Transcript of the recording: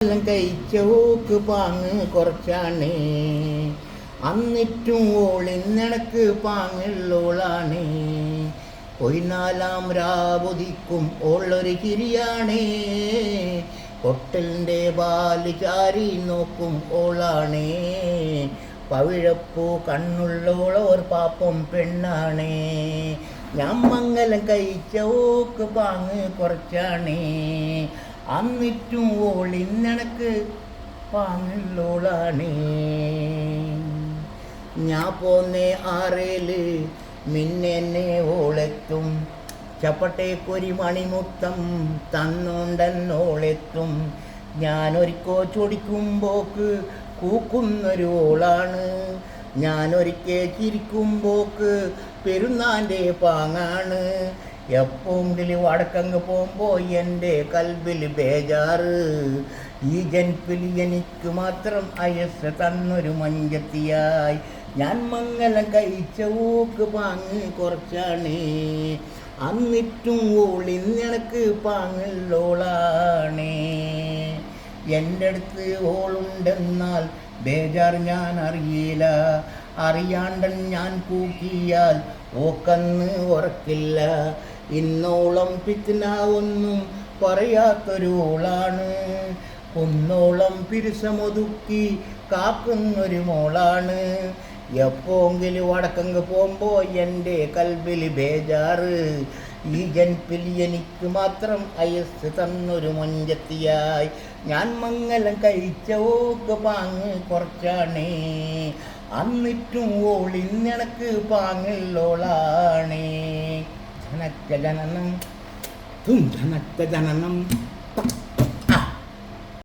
എല്ലാം കഴിച്ചോക്ക് പാങ്ങ് കുറച്ചാണ്, അന്നിറ്റും ഓളിന്നണക്ക് പാങ്ങുള്ളോളാണ്. പൊയ്നാലാം രാവുദിക്കും ഓളൊരു ചിരിയാണേ, കൊട്ടലിൻ്റെ പാല് ചാരി നോക്കും ഓളാണേ. പവിഴപ്പൂ കണ്ണുള്ളോളോർ പാപ്പം പെണ്ണാണേ. ഞാൻ മംഗലം കഴിച്ചോക്ക് പാങ്ങ് കുറച്ചാണേ, അന്നിറ്റും ഓളിന്നണക്ക് പാങ്ങുള്ളോളാണേ. ഞാൻ പോന്നേ ആറേല് മിന്നെന്നെ ഓളെത്തും, ചപ്പട്ടേക്കൊരു മണിമുത്തം തന്നോണ്ടെന്നോളെത്തും. ഞാനൊരിക്കോ ചൊടിക്കുമ്പോക്ക് കൂക്കുന്നൊരു ഓളാണ്, ഞാനൊരിക്കൽ ചിരിക്കുമ്പോക്ക് പെരുന്നാൻ്റെ പാങ്ങാണ്. എപ്പോങ്കിലും വടക്കങ്ങ് പോകുമ്പോൾ എൻ്റെ കൽബിൽ ബേജാറ്, ഈ ജൻപിൽ എനിക്ക് മാത്രം അയസ് തന്നൊരു മഞ്ചത്തിയായി. ഞാൻ മംഗലം കഴിച്ചോക്ക് പാങ്ങ് കുറച്ചാണ്, അന്നിറ്റും ഓളിന്നണക്ക് പാങ്ങുള്ളോളാണേ. എൻ്റെ അടുത്ത് ഓളുണ്ടെന്നാൽ ബേജാർ ഞാൻ അറിയില്ല, അറിയാണ്ടൻ ഞാൻ കൂക്കിയാൽ ഓക്കന്ന് ഉറക്കില്ല. ഇന്നോളം പിത്തിന ഒന്നും പറയാത്തൊരു ഓളാണ്, കുന്നോളം പിരിസമൊതുക്കി കാക്കുന്നൊരു മോളാണ്. എപ്പോങ്കിലും വടക്കങ്ങ് പോകുമ്പോൾ എൻ്റെ കൽബിൽ ബേജാറ്, ഈ ജൻപിൽ എനിക്ക് മാത്രം അയസ് തന്നൊരു മൊഞ്ചത്തിയായി. ഞാൻ മംഗലം കഴിച്ചോക്ക് പാങ്ങ് കുറച്ചാണേ, അന്നിറ്റും ഓളിന്നണക്ക് പാങ്ങുള്ളോളാണേ. ജനക്ക ജനനം തും ജനക്ക ജനനം.